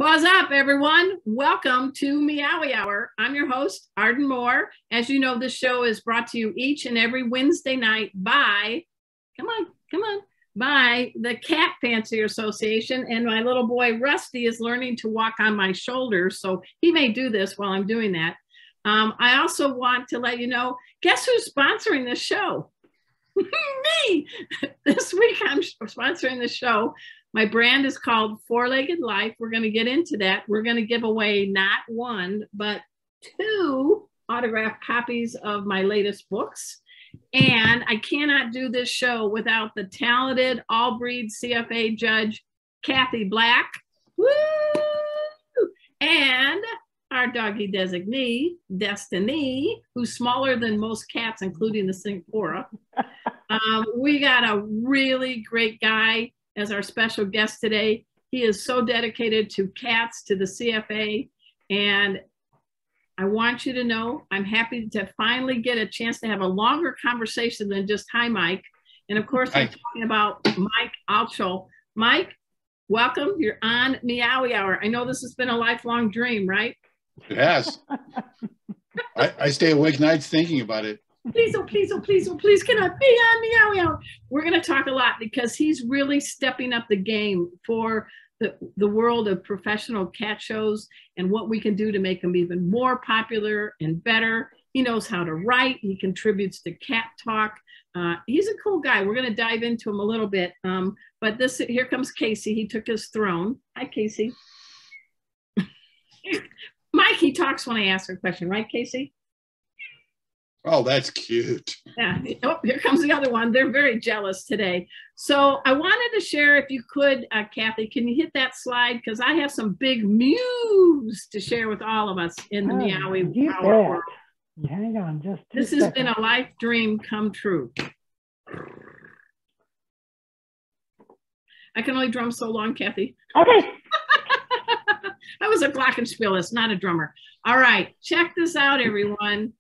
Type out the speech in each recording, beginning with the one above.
What's up, everyone? Welcome to Meowy Hour. I'm your host, Arden Moore. As you know, this show is brought to you each and every Wednesday night by, by the Cat Fancier Association. And my little boy, Rusty, is learning to walk on my shoulders, so he may do this while I'm doing that. I also want to let you know, guess who's sponsoring this show? Me! This week, I'm sponsoring the show. My brand is called Four-Legged Life. We're going to get into that. We're going to give away not one, but two autographed copies of my latest books. And I cannot do this show without the talented all-breed CFA judge, Kathy Black. Woo! And our doggy designee, Destiny, who's smaller than most cats, including the Singapura. We got a really great guy as our special guest today. He is so dedicated to cats, to the CFA, and I want you to know I'm happy to finally get a chance to have a longer conversation than just hi, Mike. And of course, I'm talking about Mike Altschul. Mike, welcome. You're on Meowy Hour. I know this has been a lifelong dream, right? It has. I stay awake nights thinking about it. Please, oh, please, oh, please, oh, please, can I be on Meowy Hour? We're going to talk a lot because he's really stepping up the game for the world of professional cat shows and what we can do to make them even more popular and better. He knows how to write. He contributes to Cat Talk. He's a cool guy. We're going to dive into him a little bit. But here comes Casey. He took his throne. Hi, Casey. Mike, he talks when I ask a question, right, Casey? Oh, that's cute. Yeah. Oh, here comes the other one. They're very jealous today. So I wanted to share, if you could, Kathy, can you hit that slide? Because I have some big news to share with all of us in the Meowy Hour world. Hang on, just this has been a life dream come true. I can only drum so long, Kathy. Okay. I was a glockenspielist, not a drummer. All right, check this out, everyone.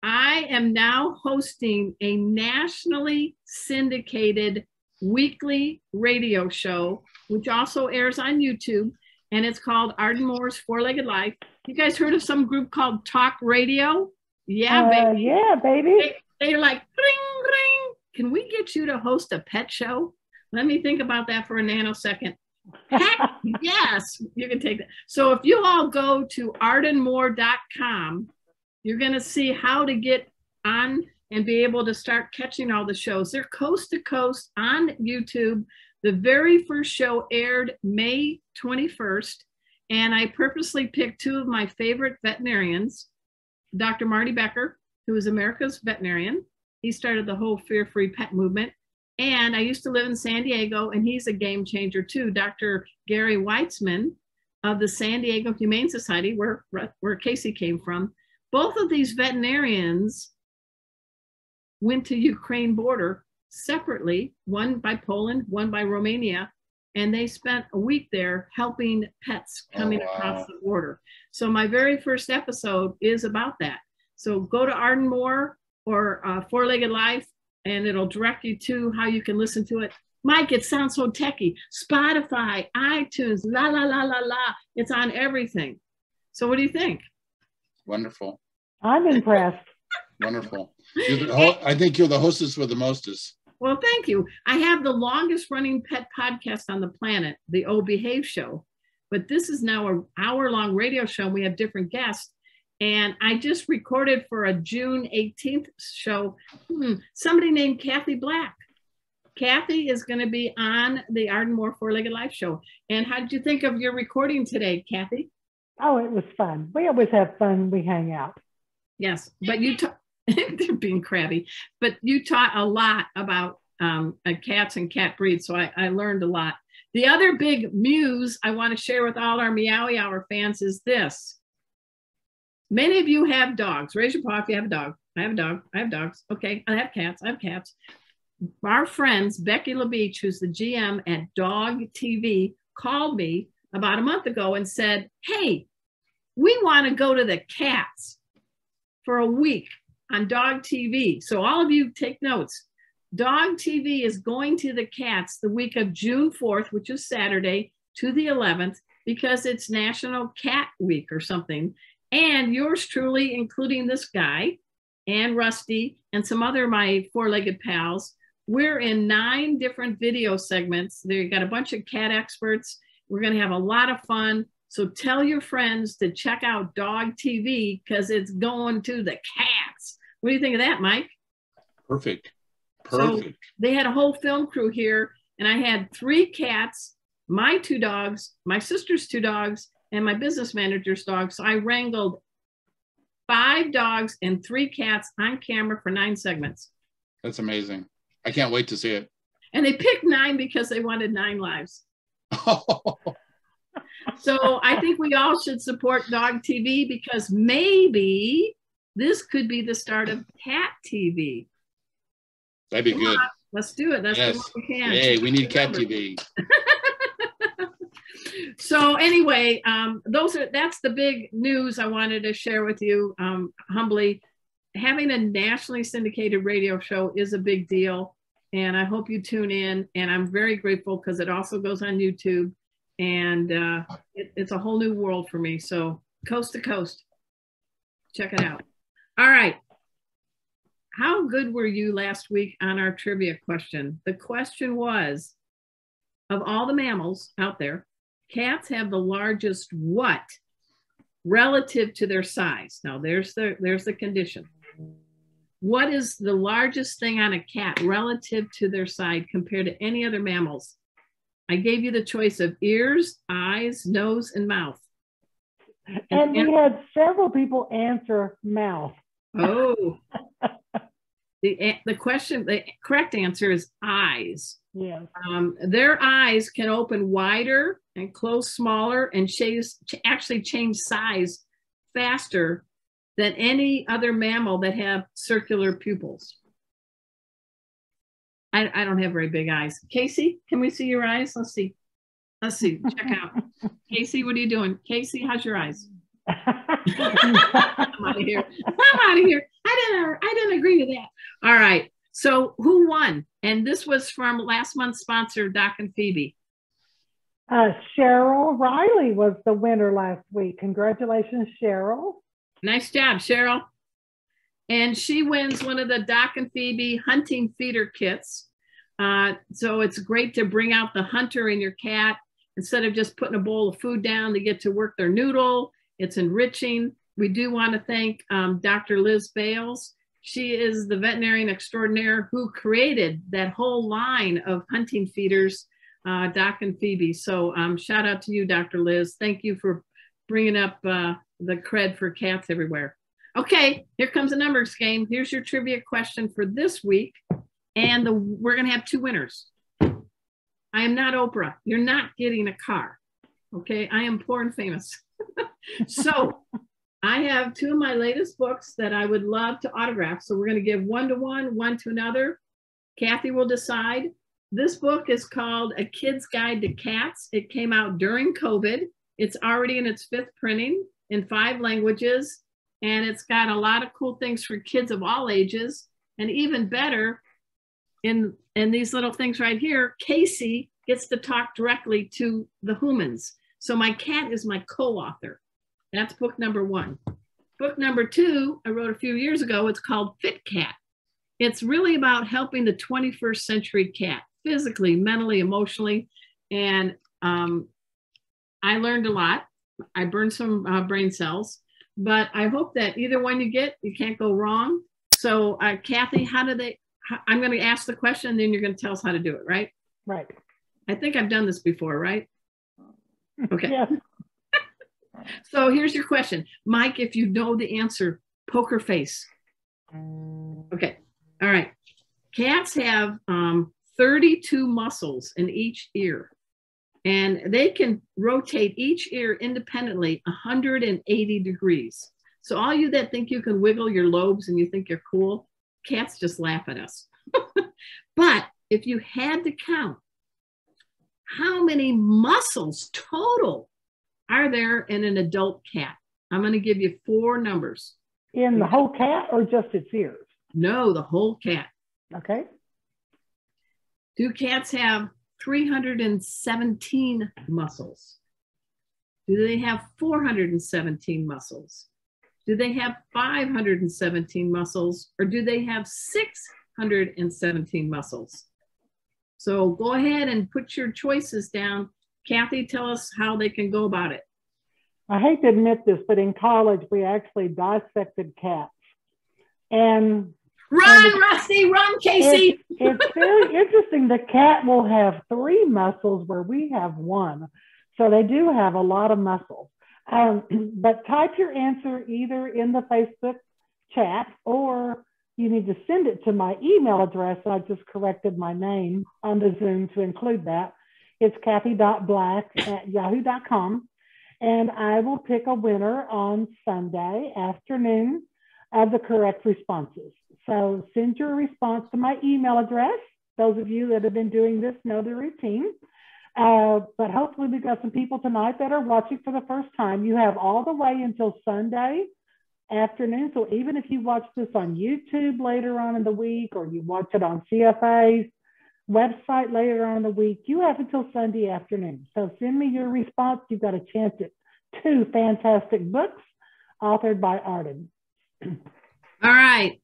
I am now hosting a nationally syndicated weekly radio show, which also airs on YouTube, and it's called Arden Moore's Four-Legged Life. You guys heard of some group called Talk Radio? Yeah, baby. Yeah, baby. They're like, ring, ring. Can we get you to host a pet show? Let me think about that for a nanosecond. Heck, yes, you can take that. So if you all go to ardenmoore.com, you're going to see how to get on and be able to start catching all the shows. They're coast to coast on YouTube. The very first show aired May 21st, and I purposely picked two of my favorite veterinarians, Dr. Marty Becker, who is America's veterinarian. He started the whole fear-free pet movement. And I used to live in San Diego, and he's a game changer too, Dr. Gary Weitzman of the San Diego Humane Society, where Casey came from. Both of these veterinarians went to Ukraine border separately, one by Poland, one by Romania, and they spent a week there helping pets coming across the border. So my very first episode is about that. So go to Arden Moore or Four-Legged Life, and it'll direct you to how you can listen to it. Mike, it sounds so techy. Spotify, iTunes, la, la, la, la, la. It's on everything. So what do you think? Wonderful. I'm impressed. Wonderful. I think you're the hostess with the mostest. Well, thank you. I have the longest running pet podcast on the planet, the Oh Behave Show. But this is now an hour-long radio show. We have different guests. And I just recorded for a June 18th show, somebody named Kathy Black. Kathy is going to be on the Arden Moore Four-Legged Life show. And how did you think of your recording today, Kathy? Oh, it was fun. We always have fun. We hang out. Yes, but you they're being crabby, but you taught a lot about cats and cat breeds, so I learned a lot. The other big news I want to share with all our Meowy Hour fans is this. Many of you have dogs. Raise your paw if you have a dog. I have a dog. I have dogs. Okay, I have cats. I have cats. Our friends, Becky LaBeach, who's the GM at Dog TV, called me about a month ago and said, hey, we want to go to the cats for a week on Dog TV. So all of you take notes. Dog TV is going to the cats the week of June 4th, which is Saturday, to the 11th. because it's National Cat Week or something. And yours truly, including this guy and Rusty and some other my four-legged pals, we're in 9 different video segments. They got a bunch of cat experts. We're going to have a lot of fun. So tell your friends to check out Dog TV because it's going to the cats. What do you think of that, Mike? Perfect. So they had a whole film crew here, and I had 3 cats, my 2 dogs, my sister's 2 dogs, and my business manager's dog. So I wrangled 5 dogs and 3 cats on camera for 9 segments. That's amazing. I can't wait to see it. And they picked 9 because they wanted 9 lives. So I think we all should support Dog TV because maybe this could be the start of Cat TV. That'd be good. Let's do it. Let's do what we can. Hey, we need Cat TV. So anyway, that's the big news I wanted to share with you. Humbly, having a nationally syndicated radio show is a big deal, and I hope you tune in. And I'm very grateful because it also goes on YouTube, and it's a whole new world for me. So coast to coast, check it out. All right. How good were you last week on our trivia question? The question was, of all the mammals out there, cats have the largest what relative to their size? Now there's the condition. What is the largest thing on a cat relative to their size compared to any other mammals? I gave you the choice of ears, eyes, nose, and mouth. And we had several people answer mouth. Oh, the correct answer is eyes. Yes. Their eyes can open wider and close smaller and actually change size faster than any other mammal that have circular pupils. I don't have very big eyes. Casey, can we see your eyes? Let's see. Check out. Casey, what are you doing? Casey, how's your eyes? I'm out of here. I didn't agree to that. All right. So who won? And this was from last month's sponsor, Doc and Phoebe. Cheryl Riley was the winner last week. Congratulations, Cheryl. Nice job, Cheryl. And she wins one of the Doc and Phoebe hunting feeder kits. So it's great to bring out the hunter in your cat. Instead of just putting a bowl of food down, they get to work their noodle. It's enriching. We do want to thank Dr. Liz Bales. She is the veterinarian extraordinaire who created that whole line of hunting feeders, Doc and Phoebe. So shout out to you, Dr. Liz. Thank you for bringing up the cred for cats everywhere. Okay, here comes a numbers game. Here's your trivia question for this week. And we're going to have 2 winners. I am not Oprah. You're not getting a car. Okay, I am poor and famous. So I have 2 of my latest books that I would love to autograph. So we're going to give one to one, one to another. Kathy will decide. This book is called A Kid's Guide to Cats. It came out during COVID. It's already in its 5th printing in 5 languages. And it's got a lot of cool things for kids of all ages. And even better, in these little things right here, Casey gets to talk directly to the humans. So my cat is my co-author. That's book number 1. Book number 2, I wrote a few years ago. It's called Fit Cat. It's really about helping the 21st century cat, physically, mentally, emotionally. And I learned a lot. I burned some brain cells, but I hope that either one you get, you can't go wrong. So Kathy, I'm going to ask the question, and then you're going to tell us how to do it, right? Right. I think I've done this before, right? Okay. Yes. So here's your question. Mike, if you know the answer, poker face. Okay. All right. Cats have 32 muscles in each ear, and they can rotate each ear independently 180 degrees. So all you that think you can wiggle your lobes and you think you're cool, cats just laugh at us. But if you had to count how many muscles total are there in an adult cat, I'm going to give you 4 numbers. In the whole cat or just its ears? No, the whole cat. Okay. Do cats have 317 muscles? Do they have 417 muscles? Do they have 517 muscles? Or do they have 617 muscles? So go ahead and put your choices down. Kathy, tell us how they can go about it. I hate to admit this, but in college, we actually dissected cats. And Rusty, run, Casey. It's very interesting. The cat will have 3 muscles where we have 1. So they do have a lot of muscles. But type your answer either in the Facebook chat, or you need to send it to my email address. I just corrected my name on the Zoom to include that. It's kathy.black@yahoo.com. And I will pick a winner on Sunday afternoon of the correct responses. So send your response to my email address. Those of you that have been doing this know the routine. But hopefully we've got some people tonight that are watching for the first time. You have all the way until Sunday afternoon. So even if you watch this on YouTube later on in the week, or you watch it on CFA's website later on in the week, you have until Sunday afternoon. So send me your response. You've got a chance at 2 fantastic books authored by Arden. All right.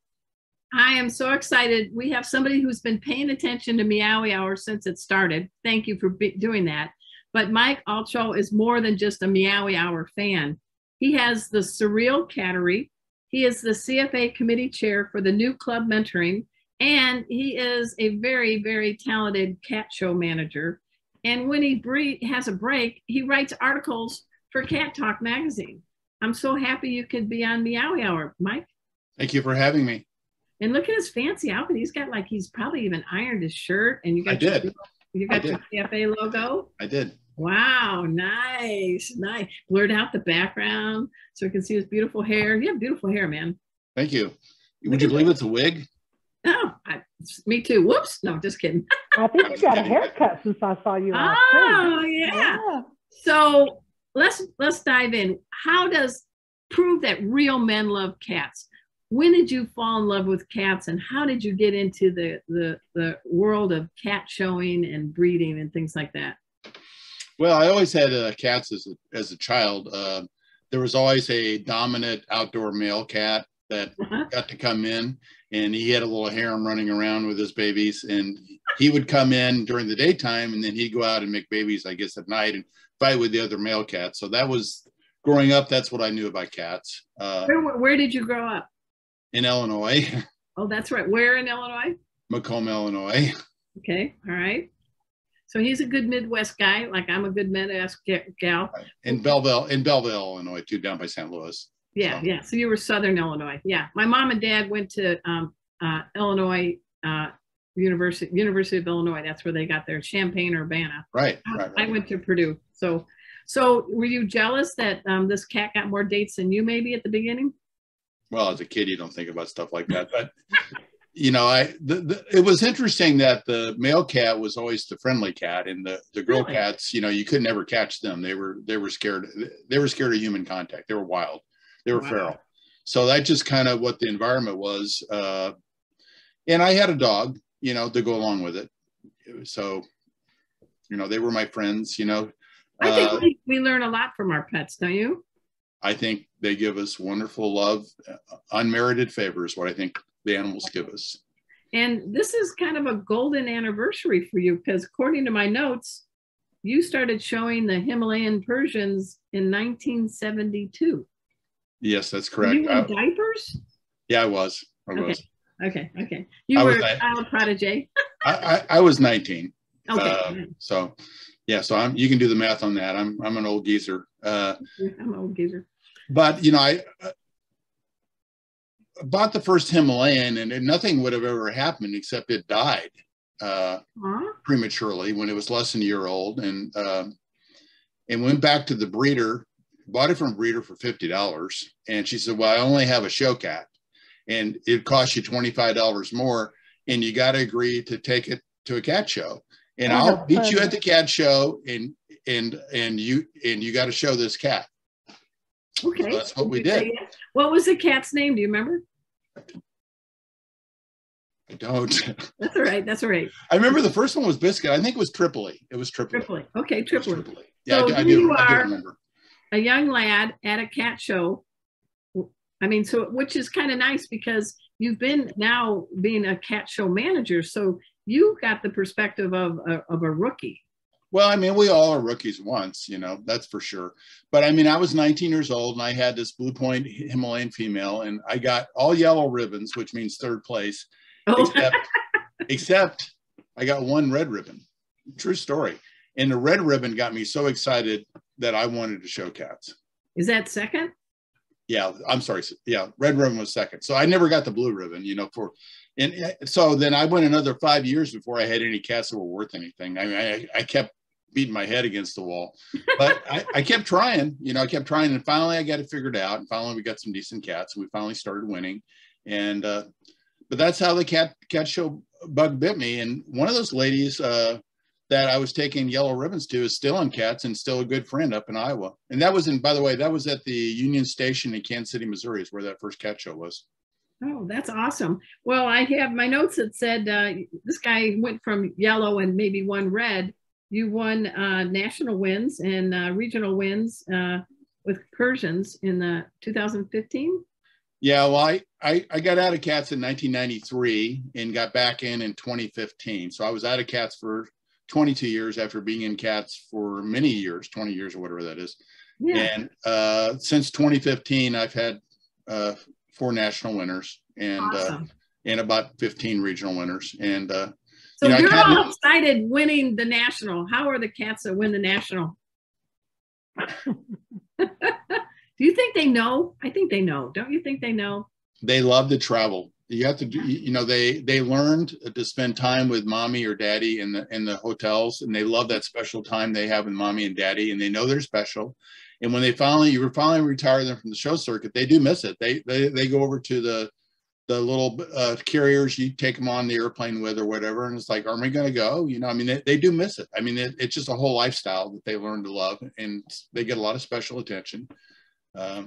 I am so excited. We have somebody who's been paying attention to Meowy Hour since it started. Thank you for doing that. But Mike Altschul is more than just a Meowy Hour fan. He has the Surreal Cattery. He is the CFA committee chair for the New Club Mentoring. And he is a very, very talented cat show manager. And when he has a break, he writes articles for Cat Talk magazine. I'm so happy you could be on Meowy Hour, Mike. Thank you for having me. And look at his fancy outfit. He's got he's probably even ironed his shirt. And you got your CFA logo. I did. Wow, nice, nice. Blurred out the background so we can see his beautiful hair. You have beautiful hair, man. Thank you. Would you believe it's a wig? Oh, me too. Whoops. No, just kidding. I think you got a haircut since I saw you last week. Yeah. So let's dive in. How does prove that real men love cats? When did you fall in love with cats, and how did you get into the world of cat showing and breeding and things like that? Well, I always had cats as a child. There was always a dominant outdoor male cat that got to come in, and he had a little harem running around with his babies, and he would come in during the daytime, and then he'd go out and make babies, I guess, at night and fight with the other male cats. So that was, growing up, that's what I knew about cats. Where did you grow up? In Illinois. Oh, that's right. Where in Illinois? Macomb, Illinois. Okay. All right. So he's a good Midwest guy, like I'm a good Midwest gal. In Belleville, Illinois, too, down by St. Louis. Yeah, so. Yeah. So you were Southern Illinois. Yeah. My mom and dad went to Illinois University of Illinois. That's where they got their Champaign-Urbana. Right. I went to Purdue. So were you jealous that this cat got more dates than you maybe at the beginning? Well, as a kid, you don't think about stuff like that, but you know, it was interesting that the male cat was always the friendly cat, and the girl cats, you know, you could never catch them. They were scared. They were scared of human contact. They were wild. They were feral. So that's just kind of what the environment was. And I had a dog, you know, to go along with it. So, you know, they were my friends. You know, I think we learn a lot from our pets, don't you? I think they give us wonderful love, unmerited favors, what I think the animals give us. And this is kind of a golden anniversary for you, because according to my notes, you started showing the Himalayan Persians in 1972. Yes, that's correct. Were you in diapers? Yeah, I was. Okay. You were a child prodigy. I was 19. Okay. So, yeah, so you can do the math on that. I'm an old geezer. I'm an old geezer. But, you know, I bought the first Himalayan, and nothing would have ever happened except it died prematurely when it was less than a year old, and went back to the breeder, bought it from a breeder for $50, and she said, well, I only have a show cat, and it costs you $25 more, and you got to agree to take it to a cat show, and I'll beat you at the cat show, and you got to show this cat. Okay. So that's what we did. What was the cat's name? Do you remember? I don't. That's all right. I remember the first one was Biscuit. I think it was Tripoli. It was Tripoli. Okay, Tripoli. Yeah, so I do remember. a young lad at a cat show. I mean, so which is kind of nice because you've been now being a cat show manager, so you got the perspective of a rookie. Well, I mean, we all are rookies once, you know, that's for sure. But I mean, I was 19 years old and I had this Blue Point Himalayan female and I got all yellow ribbons, which means third place, except I got one red ribbon. True story. And the red ribbon got me so excited that I wanted to show cats. Is that second? Yeah, I'm sorry. Yeah, red ribbon was second. So I never got the blue ribbon, you know, and so then I went another 5 years before I had any cats that were worth anything. I mean, I kept beating my head against the wall, but I kept trying, you know, I kept trying, and finally I got it figured out, and finally we got some decent cats, and we finally started winning. And but that's how the cat show bug bit me. And one of those ladies that I was taking yellow ribbons to is still in cats and still a good friend up in Iowa. And that was by the way, that was at the Union Station in Kansas City, Missouri, is where that first cat show was. Oh, that's awesome. Well, I have my notes that said this guy went from yellow and maybe one red. You won national wins and regional wins with Persians in 2015. Yeah, well, I got out of cats in 1993 and got back in 2015. So I was out of cats for 22 years after being in cats for many years, 20 years or whatever that is. Yeah. And since 2015, I've had 4 national winners and awesome. And about 15 regional winners. And so you know, you're all excited winning the national. How are the cats that win the national? Do you think they know? I think they know. Don't you think they know? They love to travel. You have to do, you know, they learned to spend time with mommy or daddy in the hotels, and they love that special time they have with mommy and daddy, and they know they're special. And when you finally retire them from the show circuit, they do miss it. They go over to the little carriers you take them on the airplane with or whatever, and it's like, are we going to go? You know, I mean, they do miss it. I mean, it's just a whole lifestyle that they learn to love, and they get a lot of special attention.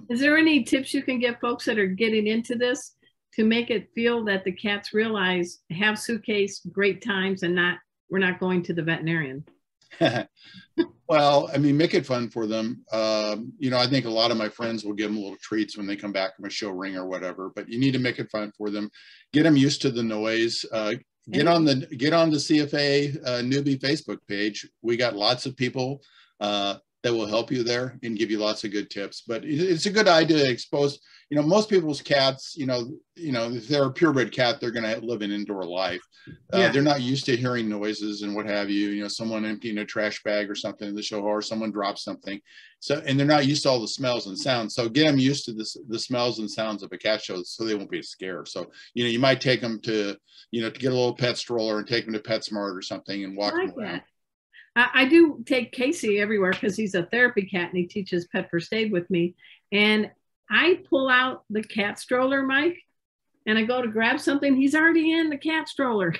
Is there any tips you can give folks that are getting into this to make it feel that the cats realize have suitcase, great times, and we're not going to the veterinarian? Well, I mean, make it fun for them. You know, I think a lot of my friends will give them little treats when they come back from a show ring or whatever, but you need to make it fun for them. Get them used to the noise. Get on the CFA newbie Facebook page. We got lots of people that will help you there and give you lots of good tips. But it's a good idea to expose, you know, most people's cats, you know, if they're a purebred cat, they're going to live an indoor life. They're not used to hearing noises and what have you, you know, someone emptying a trash bag or something in the show, or someone drops something. So, and they're not used to all the smells and sounds. So get them used to the smells and sounds of a cat show so they won't be scared. So, you know, you might take them to, you know, to get a little pet stroller and take them to PetSmart or something and walk them around. I do take Casey everywhere because he's a therapy cat and he teaches pet first aid with me. And I pull out the cat stroller, Mike, and I go to grab something. He's already in the cat stroller.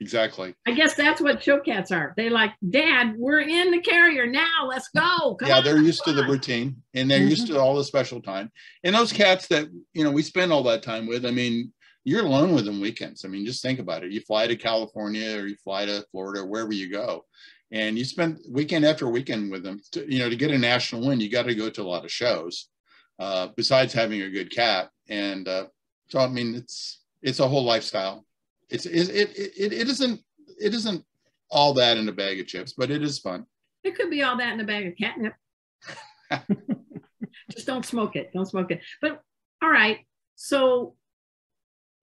Exactly. I guess that's what show cats are. They like, Dad, we're in the carrier now. Let's go. Come on, they're used to the routine, and they're used to all the special time. And those cats that, you know, we spend all that time with, I mean, you're alone with them weekends. I mean, just think about it. You fly to California or you fly to Florida, wherever you go, and you spend weekend after weekend with them. You know, to get a national win, you got to go to a lot of shows besides having a good cat. And so, I mean, it's a whole lifestyle. It isn't all that in a bag of chips, but it is fun. It could be all that in a bag of catnip. Just don't smoke it. Don't smoke it. But all right. So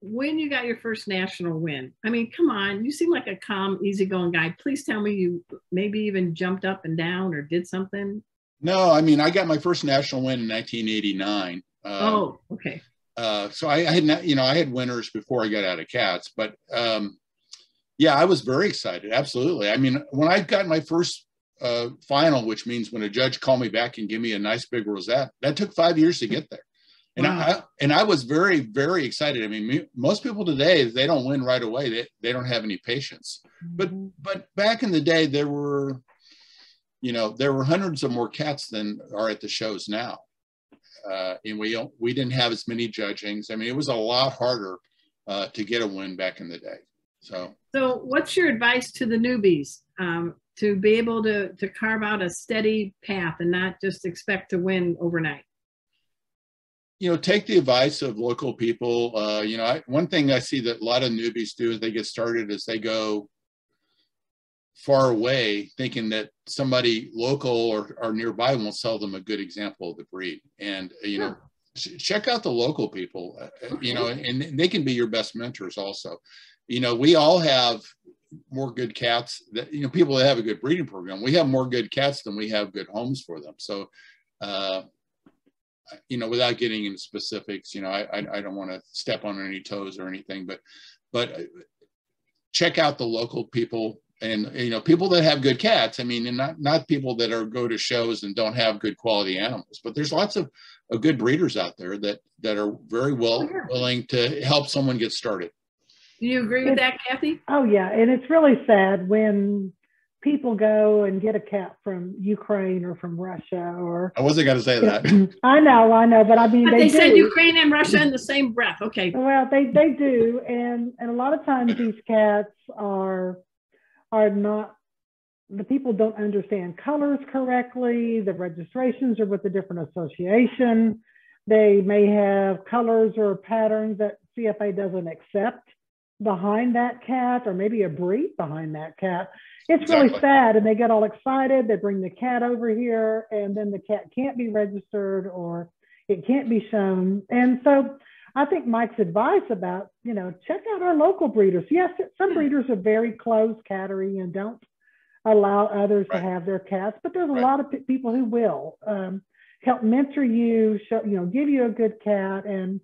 when you got your first national win, I mean, come on, you seem like a calm, easygoing guy. Please tell me you maybe even jumped up and down or did something. No, I mean, I got my first national win in 1989. Oh, okay. So I had, you know, I had winners before I got out of cats, but yeah, I was very excited. Absolutely. I mean, when I got my first final, which means when a judge called me back and give me a nice big rosette, that took 5 years to get there. And wow. I was very, very excited. I mean, most people today, they don't win right away. They don't have any patience. Mm-hmm. But back in the day, there were hundreds of more cats than are at the shows now. And we didn't have as many judgings. I mean, it was a lot harder to get a win back in the day. So what's your advice to the newbies? to be able to carve out a steady path and not just expect to win overnight? Take the advice of local people. One thing I see that a lot of newbies do is they get started as they go far away, thinking that somebody local or nearby won't sell them a good example of the breed. And, check out the local people, and they can be your best mentors also. We all have more good cats that, people that have a good breeding program. We have more good cats than we have good homes for them. So, without getting into specifics, I don't want to step on any toes or anything, but check out the local people and, people that have good cats. I mean, and not people that go to shows and don't have good quality animals, but there's lots of good breeders out there that are very willing to help someone get started. Do you agree with that, Kathy? Oh yeah. And it's really sad when people go and get a cat from Ukraine or from Russia, or I wasn't going to say that. I know, but I mean, but they said Ukraine and Russia in the same breath. Okay. Well, they do, and a lot of times these cats are not. The people don't understand colors correctly. The registrations are with a different association. They may have colors or patterns that CFA doesn't accept behind that cat, or maybe a breed behind that cat. It's really sad, and they get all excited. They bring the cat over here, and then the cat can't be registered or it can't be shown. And so I think Mike's advice about, check out our local breeders. Yes, some breeders are very close cattery and don't allow others to have their cats, but there's a lot of people who will help mentor you, give you a good cat and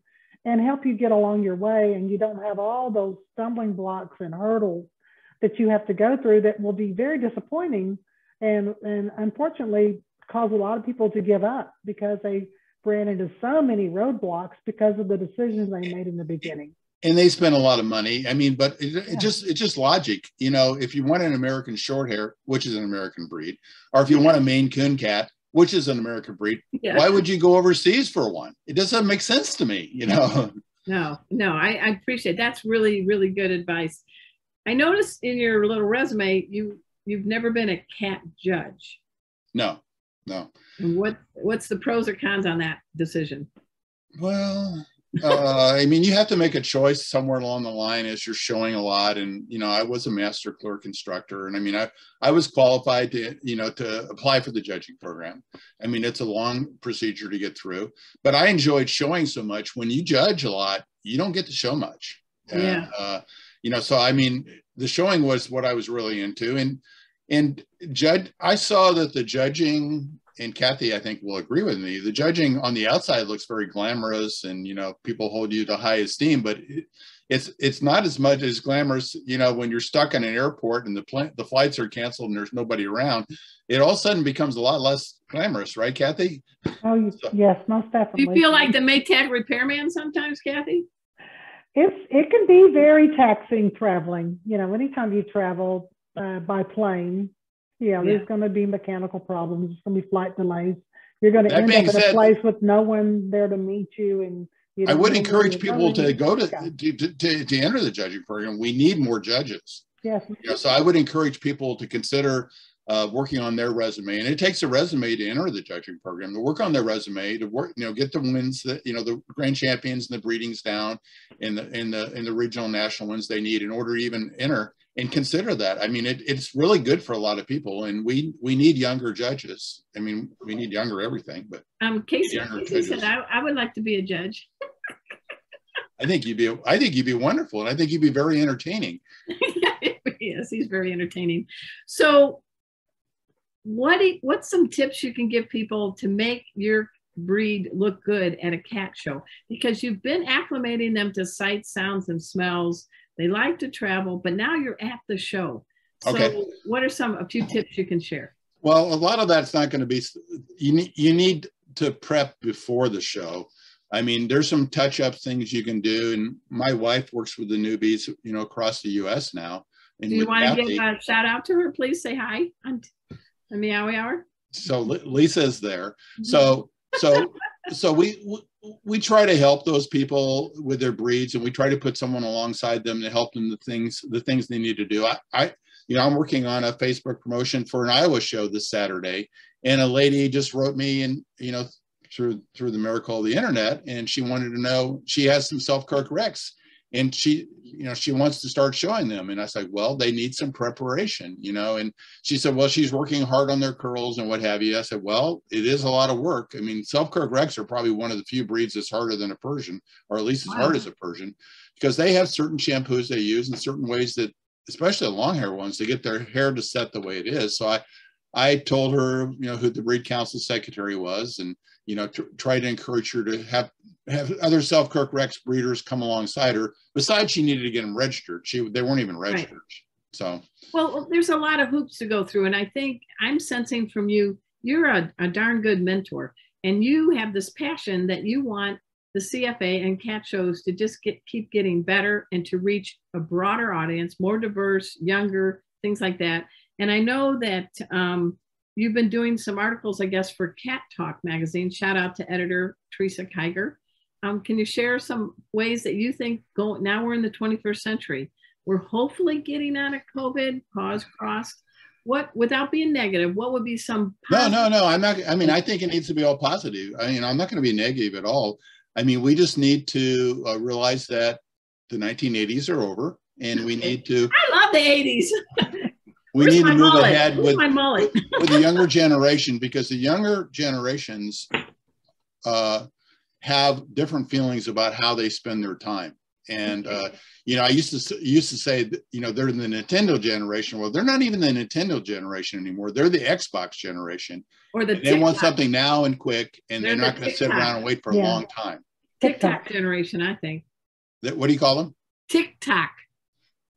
help you get along your way, and you don't have all those stumbling blocks and hurdles that you have to go through that will be very disappointing and unfortunately cause a lot of people to give up because they ran into so many roadblocks because of the decisions they made in the beginning. And they spend a lot of money. I mean, but it's just logic. If you want an American Shorthair, which is an American breed, or if you want a Maine Coon cat, which is an American breed, why would you go overseas for one? It doesn't make sense to me, No, I appreciate it. That's really, really good advice. I noticed in your little resume, you've never been a cat judge. No. And what's the pros or cons on that decision? Well, I mean, you have to make a choice somewhere along the line as you're showing a lot. And, I was a master clerk instructor. And I mean, I was qualified to apply for the judging program. I mean, it's a long procedure to get through, but I enjoyed showing so much. When you judge a lot, you don't get to show much. So, I mean, the showing was what I was really into. And I saw that the judging, and Kathy, I think, will agree with me, the judging on the outside looks very glamorous and, people hold you to high esteem, but it's not as much as glamorous, when you're stuck in an airport and the flights are canceled and there's nobody around, it all of a sudden becomes a lot less glamorous, right, Kathy? Oh, yes, most definitely. Do you feel like the Maytag repairman sometimes, Kathy? It can be very taxing traveling. Anytime you travel by plane, there's going to be mechanical problems. There's going to be flight delays. You're going to end up in a place with no one there to meet you. And I would encourage people to go to enter the judging program. We need more judges. Yes. So I would encourage people to consider working on their resume, and it takes a resume to enter the judging program, to work on their resume, to work, get the wins that, the grand champions and the breedings down in the regional national wins they need in order to even enter, and consider that. I mean, it's really good for a lot of people, and we need younger judges. I mean, we need younger everything, but Casey said, I would like to be a judge. I think you'd be wonderful, and I think you'd be very entertaining. Yes, he's very entertaining. So what's some tips you can give people to make your breed look good at a cat show? Because you've been acclimating them to sights, sounds, and smells. They like to travel, but now you're at the show. So what are a few tips you can share? Well, a lot of that's not going to be, you need to prep before the show. I mean, there's some touch-up things you can do. And my wife works with the newbies, across the US now. And do you want to give a shout out to her? Please say hi on the Meowy Hour. So Lisa's there. So we try to help those people with their breeds, and we try to put someone alongside them to help them the things they need to do. I'm working on a Facebook promotion for an Iowa show this Saturday, and a lady just wrote me, and through the miracle of the internet, and she wanted to know, she has some self-corrects, and she wants to start showing them. And I said, well, they need some preparation, and she said, well, she's working hard on their curls and what have you. I said, well, it is a lot of work. I mean, self-corrects are probably one of the few breeds that's harder than a Persian, or at least as hard as a Persian, because they have certain shampoos they use and certain ways that, especially the long hair ones, to get their hair to set the way it is. So I told her, who the breed council secretary was, and, try to encourage her to have other self-corrects breeders come alongside her. Besides, she needed to get them registered. They weren't even registered. Right. So, well, there's a lot of hoops to go through. And I think I'm sensing from you, you're a darn good mentor, and you have this passion that you want the CFA and cat shows to just keep getting better and to reach a broader audience, more diverse, younger, things like that. And I know that you've been doing some articles, I guess, for Cat Talk magazine. Shout out to editor Teresa Kiger. Can you share some ways that you think now we're in the 21st century, we're hopefully getting out of COVID, pause crossed. Without being negative, what would be some positive? No, I'm not. I mean, I think it needs to be all positive. I'm not going to be negative at all. I mean, we just need to realize that the 1980s are over, and we need to. I love the 80s. We need to move ahead with the younger generation, because the younger generations have different feelings about how they spend their time. And I used to say that, they're the Nintendo generation. Well, they're not even the Nintendo generation anymore. They're the Xbox generation. Or they want something now and quick, and they're not going to sit around and wait for a long time. TikTok generation, I think. What do you call them? TikTok.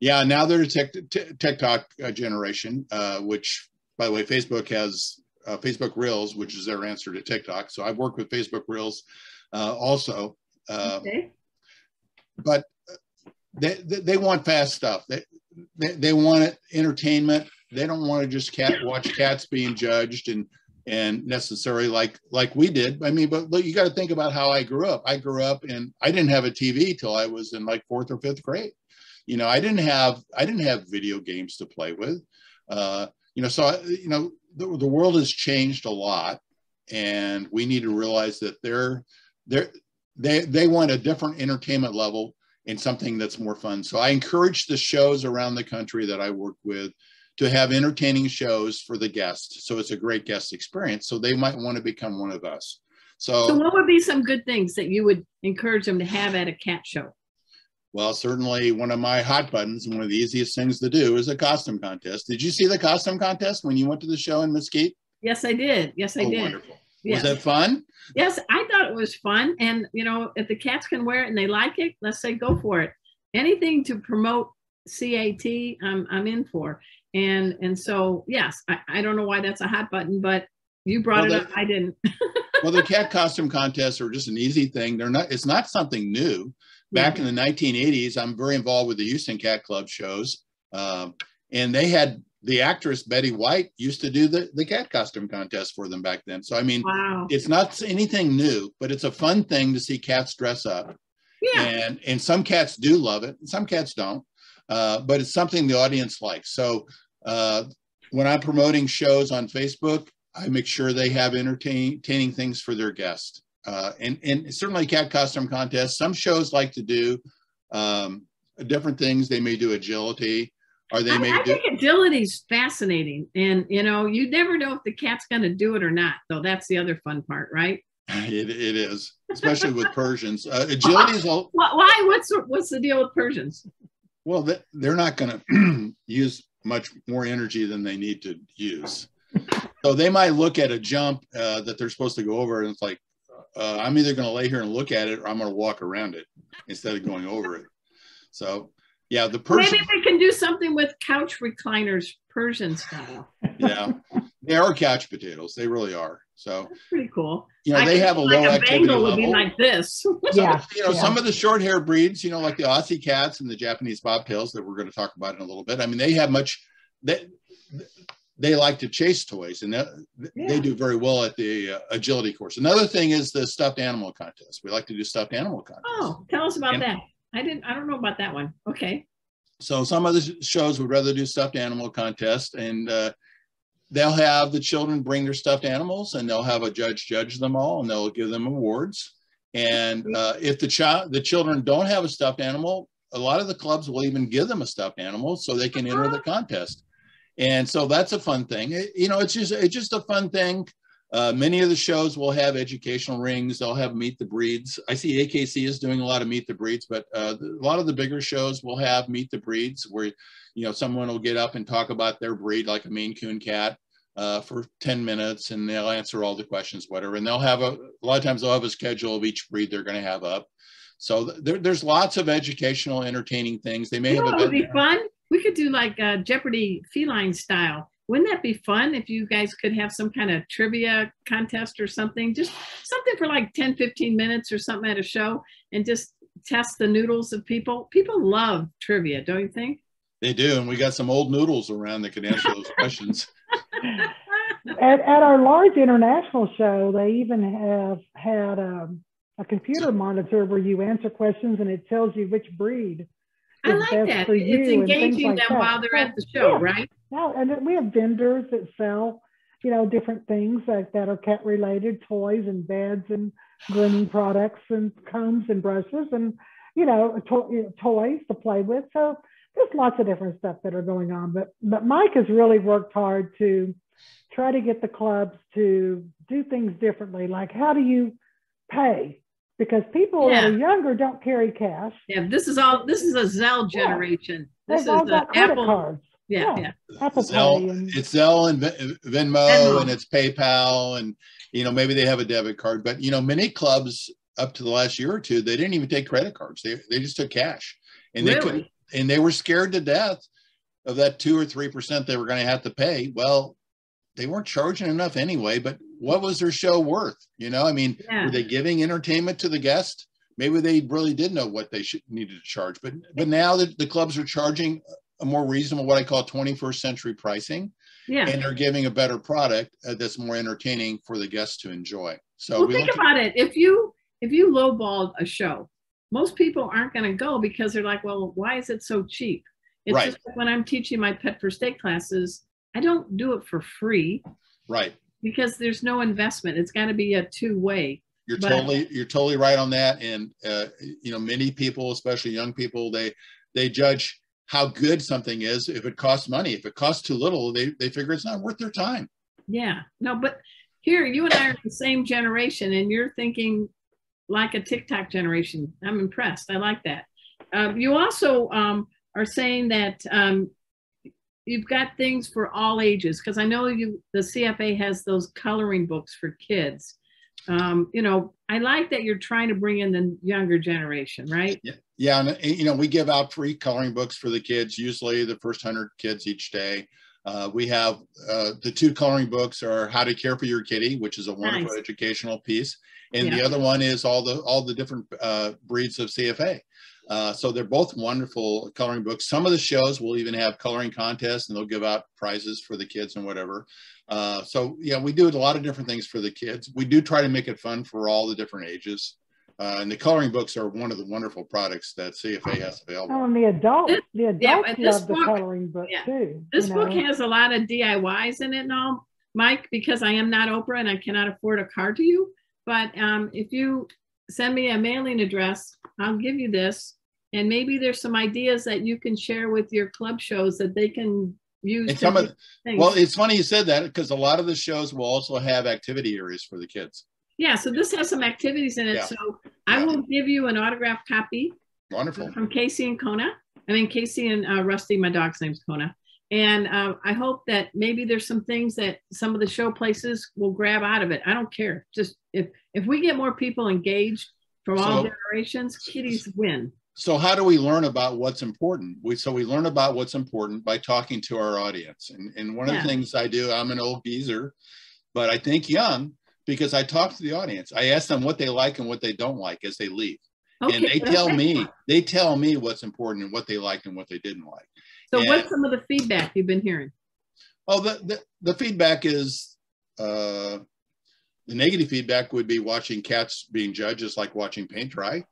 Yeah, now they're the TikTok generation, which, by the way, Facebook has Facebook Reels, which is their answer to TikTok. So I've worked with Facebook Reels also. Okay. But they want fast stuff. They want entertainment. They don't want to just watch cats being judged and necessarily like we did. I mean, but look, you got to think about how I grew up. I grew up and I didn't have a TV till I was in like 4th or 5th grade. I didn't have video games to play with. So the world has changed a lot, and we need to realize that they want a different entertainment level and something that's more fun. So I encourage the shows around the country that I work with to have entertaining shows for the guests. So it's a great guest experience. So they might want to become one of us. So what would be some good things that you would encourage them to have at a cat show? Well, certainly one of my hot buttons and one of the easiest things to do is a costume contest. Did you see the costume contest when you went to the show in Mesquite? Yes, I did. Yes, I did. Wonderful. Yes. Was that fun? Yes, I thought it was fun. And, if the cats can wear it and they like it, let's say go for it. Anything to promote CAT, I'm in for. And so, yes, I don't know why that's a hot button, but you brought it up. I didn't. Well, the cat costume contests are just an easy thing. It's not something new. Back in the 1980s, I'm very involved with the Houston Cat Club shows. And they had the actress Betty White used to do the cat costume contest for them back then. So, I mean, It's not anything new, but it's a fun thing to see cats dress up. Yeah. And some cats do love it, and some cats don't. But it's something the audience likes. So when I'm promoting shows on Facebook, I make sure they have entertaining things for their guests. And certainly cat costume contests. Some shows like to do different things. They may do agility, or they may do. I think agility is fascinating, and you never know if the cat's going to do it or not. Though that's the other fun part, right? It is, especially with Persians. Agility is all. Why? What's the deal with Persians? Well, they're not going to use much more energy than they need to use. So they might look at a jump that they're supposed to go over, and it's like, I'm either going to lay here and look at it, or I'm going to walk around it instead of going over it. So, yeah, the Persian. Maybe we can do something with couch recliners, Persian style. Yeah, they are couch potatoes. They really are. So that's pretty cool. They have a low activity level. Would be like this. Some of the short hair breeds, like the Aussie cats and the Japanese Bobtails that we're going to talk about in a little bit. I mean, they have they like to chase toys, and they do very well at the agility course. Another thing is the stuffed animal contest. We like to do stuffed animal contests. Oh, tell us about that. I don't know about that one. Okay. So some of the shows would rather do stuffed animal contest, and they'll have the children bring their stuffed animals, and they'll have a judge them all, and they'll give them awards. And if the children don't have a stuffed animal, a lot of the clubs will even give them a stuffed animal so they can enter the contest. And so that's a fun thing. It's just a fun thing. Many of the shows will have educational rings. They'll have meet the breeds. I see AKC is doing a lot of meet the breeds, but a lot of the bigger shows will have meet the breeds where, someone will get up and talk about their breed, like a Maine Coon cat, for 10 minutes, and they'll answer all the questions, whatever. And they'll have a lot of times they'll have a schedule of each breed they're going to have up. So there's lots of educational, entertaining things. They may have it would be fun. We could do like Jeopardy feline style. Wouldn't that be fun if you guys could have some kind of trivia contest or something? Just something for like 10, 15 minutes or something at a show, and just test the noodles of people. People love trivia, don't you think? They do. And we got some old noodles around that can answer those questions. At our large international show, they even have had a computer monitor where you answer questions and it tells you which breed. I like that. It's engaging them while they're at the show, right? Yeah, and we have vendors that sell, different things that are cat related, toys and beds and grooming products and combs and brushes and, toys to play with. So there's lots of different stuff that are going on. But Mike has really worked hard to try to get the clubs to do things differently. Like, how do you pay? Because people that are younger don't carry cash. Yeah, this is a Zelle generation. This is got credit cards. Yeah. Apple Pay it's Zelle and Venmo, and it's PayPal, and maybe they have a debit card. But many clubs up to the last year or two, they didn't even take credit cards. They just took cash, and they were scared to death of that 2 or 3% they were going to have to pay. Well, they weren't charging enough anyway, but what was their show worth? Were they giving entertainment to the guest? Maybe they really did know what they needed to charge, but now the clubs are charging a more reasonable, what I call 21st century pricing. Yeah. And they're giving a better product that's more entertaining for the guests to enjoy. So think about it. If you lowballed a show, most people aren't going to go because they're like, well, why is it so cheap? It's just like when I'm teaching my Pet First Aid classes, I don't do it for free. Right. Because there's no investment. It's got to be a two-way. You're totally right on that. And many people, especially young people, they judge how good something is if it costs money. If it costs too little, they figure it's not worth their time. Yeah. No, but here you and I are the same generation, and you're thinking like a TikTok generation. I'm impressed. I like that. You also are saying that you've got things for all ages, because I know the CFA has those coloring books for kids. I like that you're trying to bring in the younger generation, right? Yeah, and we give out free coloring books for the kids, usually the first 100 kids each day. We have the 2 coloring books are How to Care for Your Kitty, which is a wonderful educational piece, and the other one is all the different breeds of CFA. So they're both wonderful coloring books. Some of the shows will even have coloring contests, and they'll give out prizes for the kids and whatever. So yeah, we do a lot of different things for the kids. We do try to make it fun for all the different ages. And the coloring books are one of the wonderful products that CFA has available. Oh, and the adults love the coloring book too. This book has a lot of DIYs in it and all, Mike, because I am not Oprah and I cannot afford a card to you. But if you send me a mailing address, I'll give you this. And maybe there's some ideas that you can share with your club shows that they can use. Well, it's funny you said that, because a lot of the shows will also have activity areas for the kids. Yeah, so this has some activities in it. Yeah. So I will give you an autographed copy. Wonderful. From Casey and Kona. Casey and Rusty, my dog's name's Kona. And I hope that maybe there's some things that some of the show places will grab out of it. I don't care. Just if we get more people engaged from all generations, kitties win. So how do we learn about what's important? We learn about what's important by talking to our audience. And one of the things I do, I'm an old geezer, but I think young, because I talk to the audience. I ask them what they like and what they don't like as they leave. Okay, and they tell me what's important and what they liked and what they didn't like. So what's some of the feedback you've been hearing? Oh, the feedback is, the negative feedback would be watching cats being judged is like watching paint dry.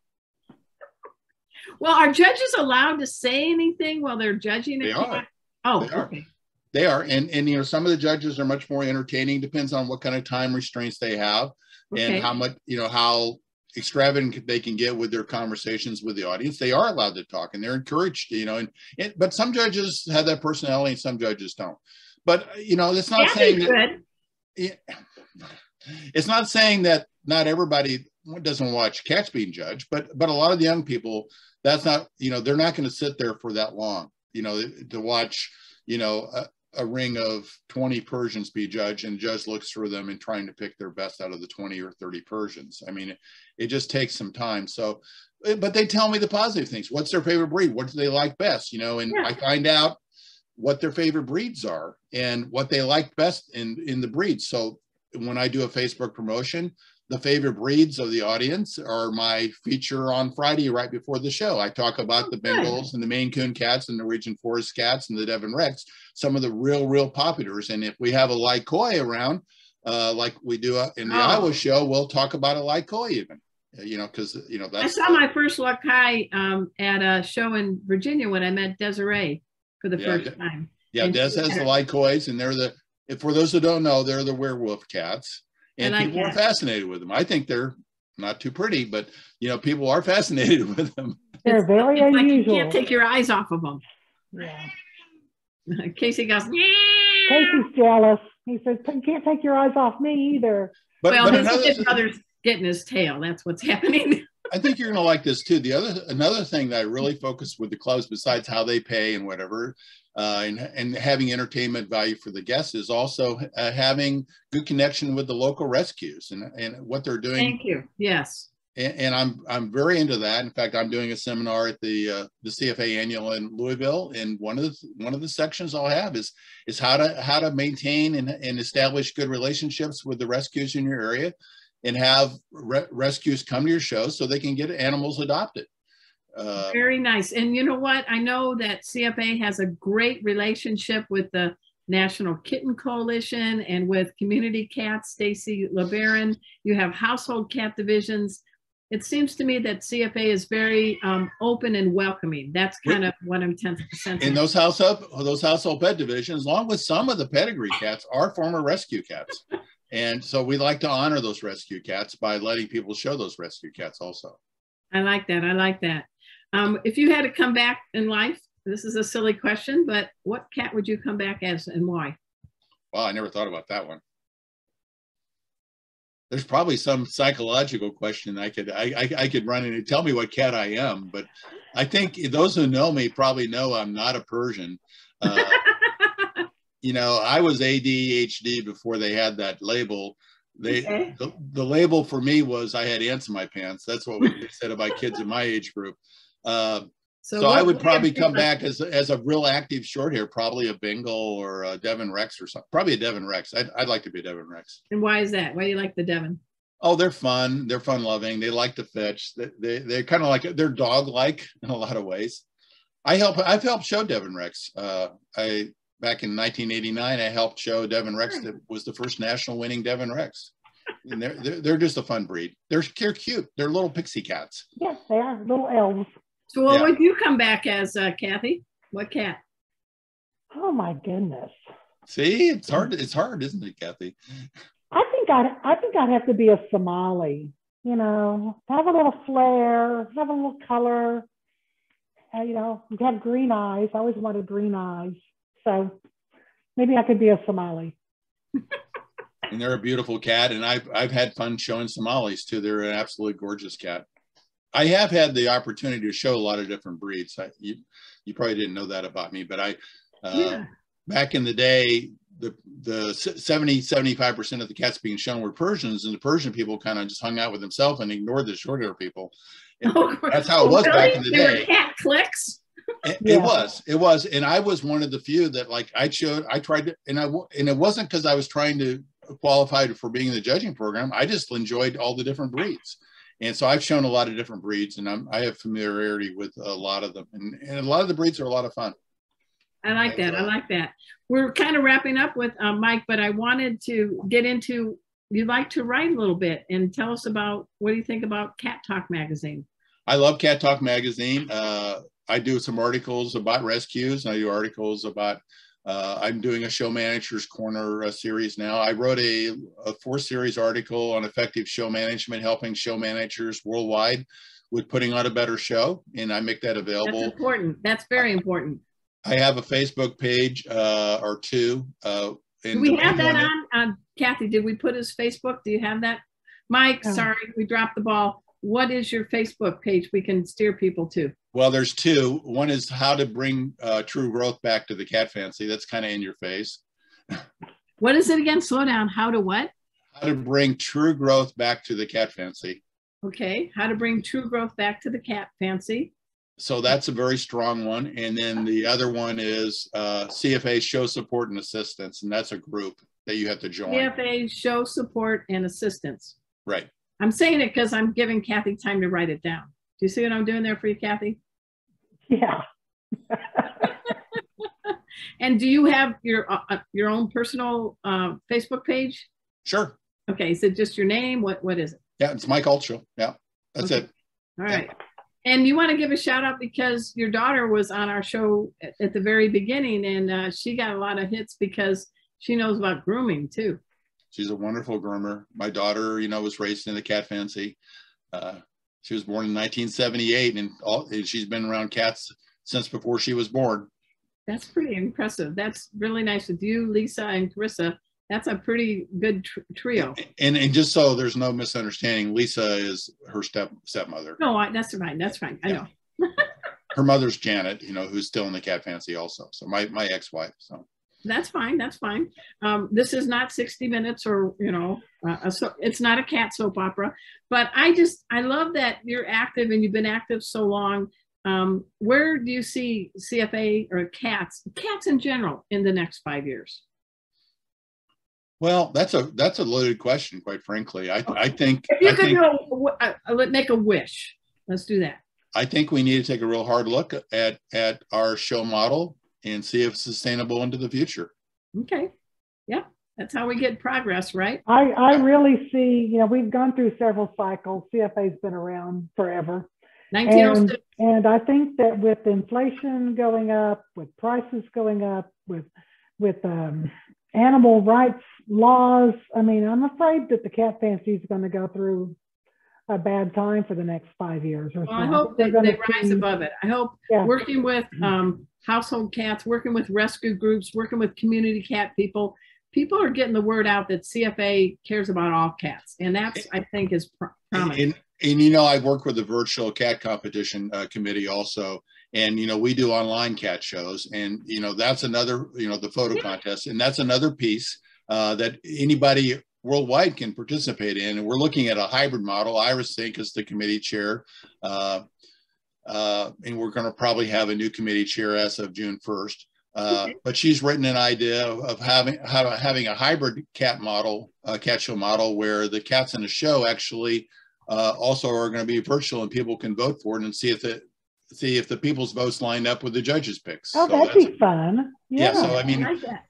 Well, are judges allowed to say anything while they're judging a They cat? are. Oh, They are. okay. They are. And you know, some of the judges are much more entertaining, depends on what kind of time restraints they have and how much, you know, how extravagant they can get with their conversations with the audience. They are allowed to talk and they're encouraged, you know, but some judges have that personality and some judges don't. But, you know, it's not saying that, it's not saying that not everybody doesn't watch cats being judged, but a lot of the young people, that's not, you know, they're not going to sit there for that long, you know, to watch, you know, a ring of 20 Persians be judged and the judge looks through them and trying to pick their best out of the 20 or 30 Persians. I mean, it just takes some time. So, but they tell me the positive things. What's their favorite breed? What do they like best? You know, and I find out what their favorite breeds are and what they like best in the breeds. So when I do a Facebook promotion, the favorite breeds of the audience are my feature on Friday right before the show. I talk about the Bengals and the Maine Coon cats and the Norwegian Forest cats and the Devon Rex, some of the real populars. And if we have a Lycoy around, like we do in the Iowa show, we'll talk about a Lycoy even, you know, because, you know, that's. I saw my first Lycoy at a show in Virginia when I met Desiree for the first time. Yeah, Des has the Lycoys, and they're the, for those who don't know, they're the werewolf cats. And like people are fascinated with them. I think they're not too pretty, but, you know, people are fascinated with them. They're very unusual. Like you can't take your eyes off of them. Yeah. Casey goes, yeah. Casey's jealous. He says, you can't take your eyes off me either. But his brother's getting his tail. That's what's happening. I think you're going to like this too. Another thing that I really focus with the clubs, besides how they pay and whatever, and having entertainment value for the guests, is also having good connection with the local rescues and what they're doing. Thank you. Yes. And I'm very into that. In fact, I'm doing a seminar at the CFA annual in Louisville, and one of the sections I'll have is how to maintain and establish good relationships with the rescues in your area, and have rescues come to your show so they can get animals adopted. Very nice. And you know what? I know that CFA has a great relationship with the National Kitten Coalition and with Community Cats, Stacy LeBaron. You have household cat divisions. It seems to me that CFA is very open and welcoming. That's kind of what I'm sensing. And those household pet divisions, along with some of the pedigree cats, are former rescue cats. And so we like to honor those rescue cats by letting people show those rescue cats also. I like that. I like that. If you had to come back in life, this is a silly question, but what cat would you come back as and why? Well, I never thought about that one. There's probably some psychological question I could run in and tell me what cat I am, but I think those who know me probably know I'm not a Persian. You know, I was ADHD before they had that label. The label for me was I had ants in my pants. That's what we said about kids in my age group. So I would probably come back as a real active short hair, probably a Bengal or a Devon Rex or something. Probably a Devon Rex. I'd like to be a Devon Rex. And why is that? Why do you like the Devon? Oh, they're fun. They're fun loving. They like to fetch. They're kind of like, they're dog like in a lot of ways. I've helped show Devon Rex. Back in 1989, I helped show Devon Rex. That was the first national winning Devon Rex. And they're just a fun breed. They're cute. They're little pixie cats. Yes, they are little elves. So what would you come back as, Kathy? What cat? Oh my goodness. See, it's hard, isn't it, Kathy? I think I'd have to be a Somali. You know, have a little flair, have a little color. You know, have green eyes. I always wanted green eyes. So maybe I could be a Somali. And they're a beautiful cat, and I've had fun showing Somalis too. They're an absolutely gorgeous cat. I have had the opportunity to show a lot of different breeds. You probably didn't know that about me, but back in the day, the 70-75% of the cats being shown were Persians, and the Persian people kind of just hung out with themselves and ignored the short hair people. That's how it was back in the day. Were cat clicks. It was, and I was one of the few that I tried to, and it wasn't because I was trying to qualify for being in the judging program. I just enjoyed all the different breeds. And so I've shown a lot of different breeds, and I have familiarity with a lot of them. And a lot of the breeds are a lot of fun. I like that. I like that. We're kind of wrapping up with Mike, but I wanted to get into, you'd like to write a little bit and tell us about, what do you think about Cat Talk magazine? I love Cat Talk magazine. I do some articles about rescues. I do articles about, I'm doing a show manager's corner series now. I wrote a 4-series article on effective show management, helping show managers worldwide with putting on a better show. And I make that available. That's important. That's very important. I have a Facebook page or two. Do we have that on, Kathy, did we put his Facebook? Do you have that? Mike, sorry, we dropped the ball. What is your Facebook page we can steer people to? Well, there's two. One is how to bring true growth back to the cat fancy. That's kind of in your face. What is it again? Slow down. How to what? How to bring true growth back to the cat fancy. Okay. How to bring true growth back to the cat fancy. So that's a very strong one. And then the other one is CFA Show Support and Assistance. And that's a group that you have to join. CFA Show Support and Assistance. Right. I'm saying it because I'm giving Kathy time to write it down. Do you see what I'm doing there for you, Kathy? Yeah. And do you have your own personal Facebook page? Sure. Okay. Is it just your name? What is it? Yeah, it's Mike Altschul. Yeah, that's it. All right. Yeah. And you want to give a shout out because your daughter was on our show at the very beginning, and she got a lot of hits because she knows about grooming too. She's a wonderful groomer. My daughter, was raised in the cat fancy. She was born in 1978, and she's been around cats since before she was born. That's pretty impressive. That's really nice with you, Lisa, and Carissa. That's a pretty good trio. And just so there's no misunderstanding, Lisa is her stepmother. No, that's fine. That's fine. I know. Her mother's Janet, who's still in the cat fancy also. So my ex-wife. So that's fine. That's fine. This is not 60 Minutes or it's not a cat soap opera. But I love that you're active and you've been active so long. Where do you see CFA or cats in general in the next 5 years? Well, that's a loaded question, quite frankly. I think if you could make a wish, let's do that. I think we need to take a real hard look at our show model and see if it's sustainable into the future. Okay. Yeah, that's how we get progress, right? I really see, we've gone through several cycles. CFA's been around forever. 1906. And I think that with inflation going up, with prices going up, with animal rights laws, I'm afraid that the cat fancy is going to go through a bad time for the next 5 years or so. I hope they rise above it. I hope working with household cats, working with rescue groups, working with community cat people are getting the word out that CFA cares about all cats. And that's, I think, is prominent. And I've worked with the virtual cat competition committee also. And, we do online cat shows. And, that's another, the photo contest. And that's another piece that anybody worldwide can participate in. And we're looking at a hybrid model. Iris Sink is the committee chair. And we're going to probably have a new committee chair as of June 1st. But she's written an idea of having a hybrid cat show model where the cats in the show actually also are going to be virtual and people can vote for it and see if the people's votes line up with the judges' picks. Oh, so that'd be fun. Yeah. So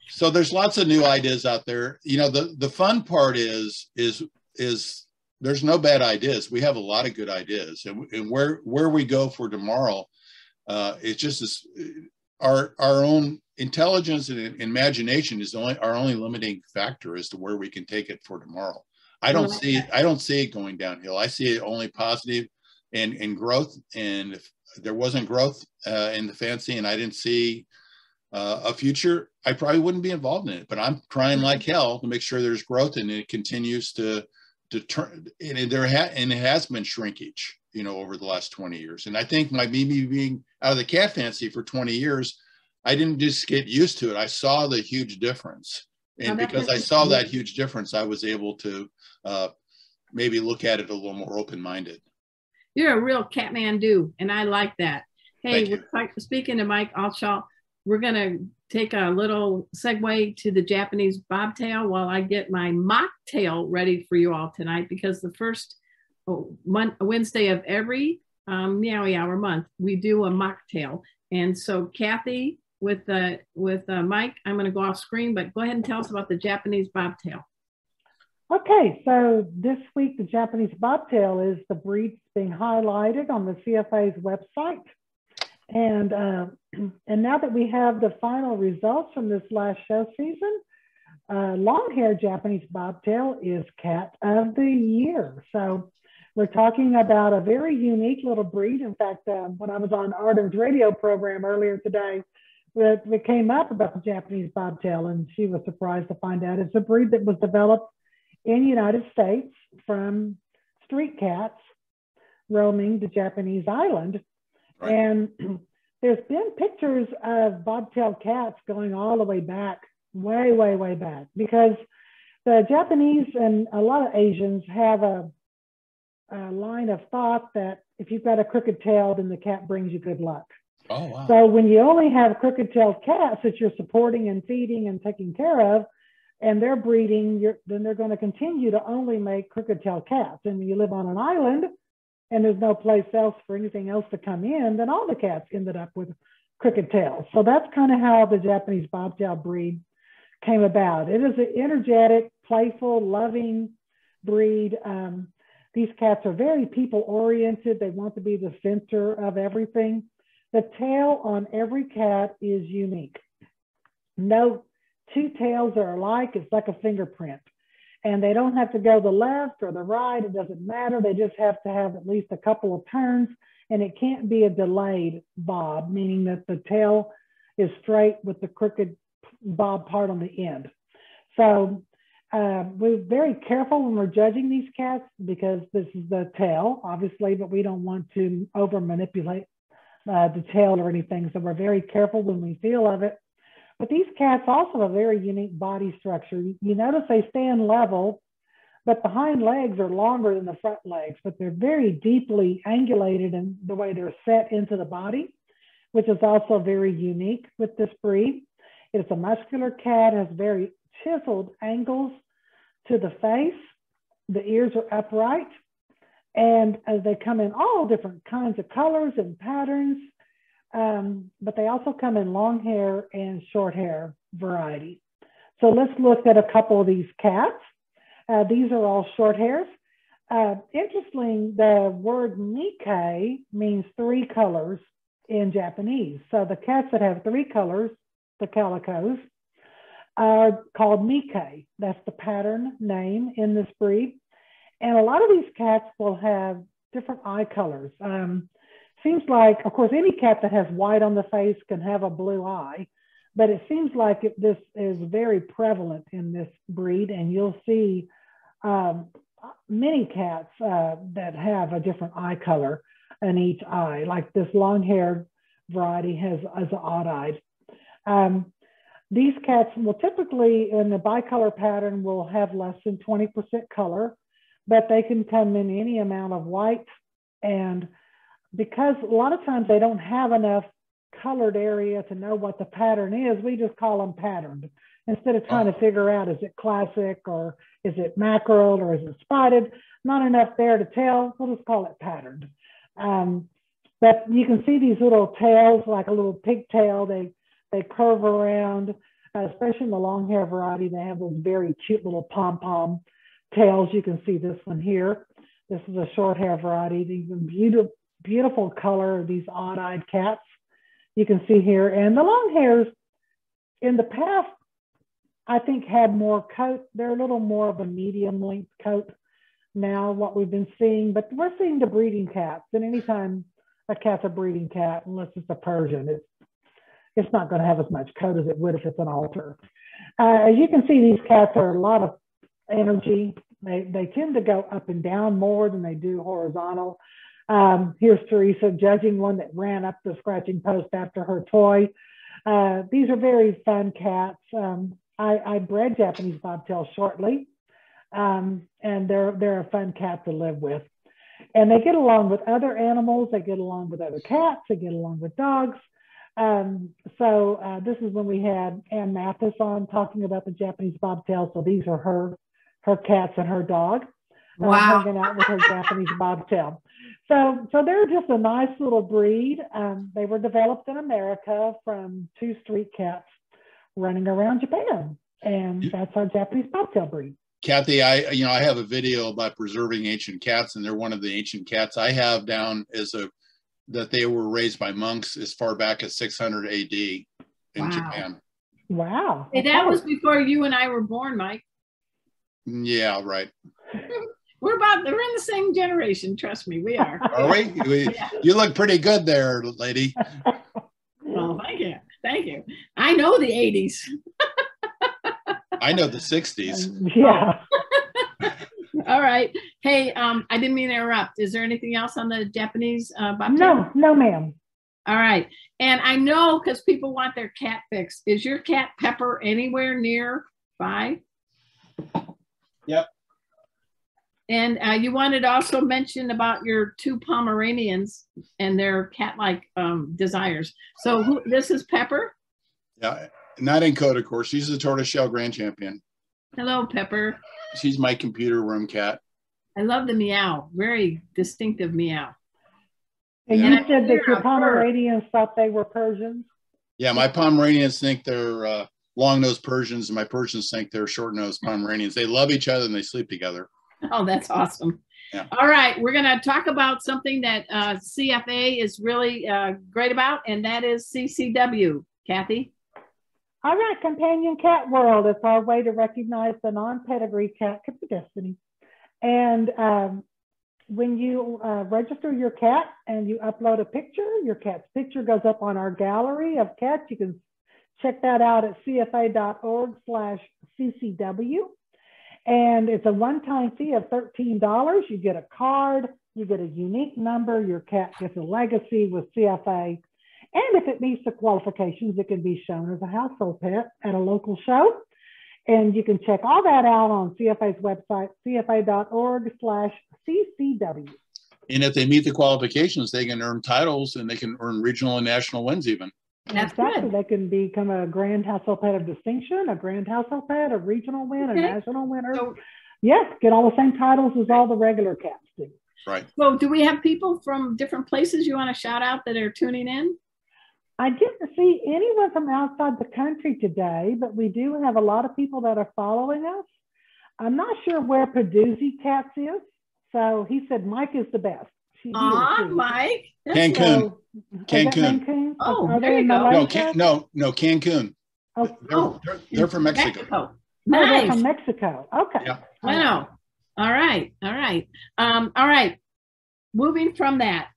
so there's lots of new ideas out there. The fun part is there's no bad ideas. We have a lot of good ideas, and where we go for tomorrow, it's just our own intelligence and imagination is our only limiting factor as to where we can take it for tomorrow. I don't see it going downhill. I see it only positive and growth. And if there wasn't growth in the fancy and I didn't see a future, I probably wouldn't be involved in it. But I'm trying like hell to make sure there's growth and it continues to turn. And it has been shrinkage, over the last 20 years. And I think me being out of the cat fancy for 20 years, I didn't just get used to it. I saw the huge difference. And because I saw that huge difference, I was able to maybe look at it a little more open-minded. You're a real Catman-do, and I like that. Hey, speaking to Mike Altschul, we're going to take a little segue to the Japanese Bobtail while I get my mocktail ready for you all tonight, because the first Wednesday of every Meowy Hour month, we do a mocktail. And so Kathy, with Mike, I'm going to go off screen, but go ahead and tell us about the Japanese Bobtail. Okay, so this week the Japanese Bobtail is the breed being highlighted on the CFA's website. And now that we have the final results from this last show season, long-haired Japanese Bobtail is Cat of the Year. So we're talking about a very unique little breed. In fact, when I was on Arden's radio program earlier today, we came up about the Japanese Bobtail, and she was surprised to find out it's a breed that was developed in the United States from street cats roaming the Japanese island. Right. And there's been pictures of bobtail cats going all the way back, way back, because the Japanese and a lot of Asians have a line of thought that if you've got a crooked tail, then the cat brings you good luck. Oh, wow. So when you only have crooked-tailed cats that you're supporting and feeding and taking care of, and they're breeding, then they're going to continue to only make crooked-tailed cats. And when you live on an island and there's no place else for anything else to come in, then all the cats ended up with crooked tails. So that's kind of how the Japanese Bobtail breed came about. It is an energetic, playful, loving breed. These cats are very people-oriented. They want to be the center of everything. The tail on every cat is unique. No two tails are alike. It's like a fingerprint. And they don't have to go the left or the right. It doesn't matter. They just have to have at least a couple of turns. And it can't be a delayed bob, meaning that the tail is straight with the crooked bob part on the end. So we're very careful when we're judging these cats because this is the tail, obviously, but we don't want to over manipulate the tail or anything. So we're very careful when we feel of it. But these cats also have a very unique body structure. You notice they stand level, but the hind legs are longer than the front legs, but they're very deeply angulated in the way they're set into the body, which is also very unique with this breed. It's a muscular cat, has very chiseled angles to the face. The ears are upright. And they come in all different kinds of colors and patterns, but they also come in long hair and short hair variety. So let's look at a couple of these cats. These are all short hairs. Interesting, the word Nikkei means three colors in Japanese. So the cats that have three colors, the calicos, are called Nikkei. That's the pattern name in this breed. And a lot of these cats will have different eye colors. Seems like, of course, any cat that has white on the face can have a blue eye, but it seems like this is very prevalent in this breed. And you'll see many cats that have a different eye color in each eye, like this long-haired variety has an odd-eyed. These cats will typically, in the bicolor pattern, will have less than 20% color, but they can come in any amount of white. And because a lot of times they don't have enough colored area to know what the pattern is, we just call them patterned. Instead of trying to figure out, is it classic or is it mackerel or is it spotted? Not enough there to tell, we'll just call it patterned. But you can see these little tails, like a little pigtail, they curve around, especially in the long hair variety. They have those very cute little pom-pom tails. You can see this one here. This is a short hair variety. These beautiful color of these odd-eyed cats you can see here. And the long hairs in the past, I think, had more coat. They're a little more of a medium length coat now, what we've been seeing, but we're seeing the breeding cats. And anytime a cat's a breeding cat, unless it's a Persian, it's not going to have as much coat as it would if it's an alter. As you can see, these cats are a lot of energy. They tend to go up and down more than they do horizontal. Here's Teresa judging one that ran up the scratching post after her toy. These are very fun cats. I bred Japanese Bobtail shortly, and they're a fun cat to live with. And they get along with other animals. They get along with other cats. They get along with dogs. This is when we had Ann Mathis on talking about the Japanese Bobtail. So these are her cats and her dog. Wow. Hanging out with her Japanese Bobtail. So they're just a nice little breed. They were developed in America from two street cats running around Japan. And that's our Japanese Bobtail breed. Kathy, I have a video about preserving ancient cats, and they're one of the ancient cats I have down that they were raised by monks as far back as 600 AD in Japan. Wow. Hey, that was before you and I were born, Mike. Yeah, right. We're in the same generation. Trust me, we are. Are we? You look pretty good there, lady. Oh, thank you. Thank you. I know the 80s. I know the 60s. Yeah. All right. Hey, I didn't mean to interrupt. Is there anything else on the Japanese Bobtail? No, ma'am. All right. And I know because people want their cat fixed. Is your cat Pepper anywhere nearby? Yep. And you wanted to also mention about your 2 Pomeranians and their cat-like desires. So this is Pepper? Yeah, not in code, of course. She's the tortoiseshell grand champion. Hello, Pepper. She's my computer room cat. I love the meow. Very distinctive meow. And you said that your Pomeranians thought they were Persians? Yeah, my Pomeranians think they're long-nosed Persians, and my Persians think they're short-nosed Pomeranians. They love each other and they sleep together. Oh, that's awesome. Yeah. All right, we're going to talk about something that CFA is really great about, and that is CCW. Kathy? All right, Companion Cat World. It's our way to recognize the non-pedigree cat destiny. And when you register your cat and you upload a picture, your cat's picture goes up on our gallery of cats. You can check that out at cfa.org/CCW. And it's a one-time fee of $13. You get a card, you get a unique number, your cat gets a legacy with CFA. And if it meets the qualifications, it can be shown as a household pet at a local show. And you can check all that out on CFA's website, cfa.org/CCW. And if they meet the qualifications, they can earn titles and they can earn regional and national wins even. That's exactly. good. They can become a grand household pet of distinction, a grand household pet, a regional win, a national winner. So, yes, get all the same titles as all the regular cats do. Right. So do we have people from different places you want to shout out that are tuning in? I didn't see anyone from outside the country today, but we do have a lot of people that are following us. I'm not sure where Peduzzi Cats is. So he said Mike is the best. Mike. Cancun. Cancun. Oh, are there you go. No, Cancun. Oh, they're from Mexico. Nice. They're from Mexico. Okay. Yeah. Wow. All right. All right. Moving from that,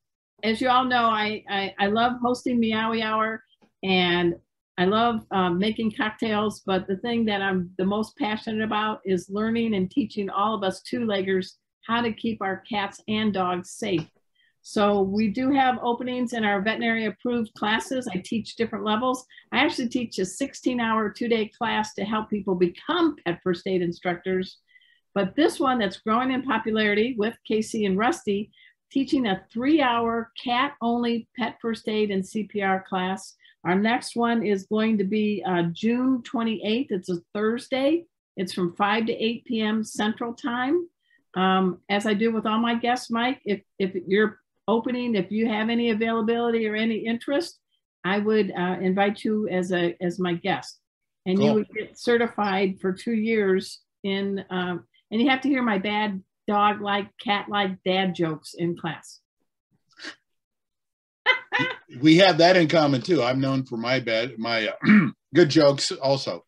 as you all know, I love hosting Meowy Hour, and I love making cocktails. But the thing that I'm the most passionate about is learning and teaching all of us 2-leggers how to keep our cats and dogs safe. So we do have openings in our veterinary approved classes. I teach different levels. I actually teach a 16-hour 2-day class to help people become pet first aid instructors. But this one that's growing in popularity with Casey and Rusty, teaching a 3-hour cat-only pet first aid and CPR class. Our next one is going to be June 28th. It's a Thursday. It's from 5 to 8 p.m. Central Time. As I do with all my guests, Mike, if you're opening, if you have any availability or any interest, I would invite you as my guest. And cool. You would get certified for 2 years in, and you have to hear my bad dog-like, cat-like dad jokes in class. We have that in common too. I'm known for my good jokes also.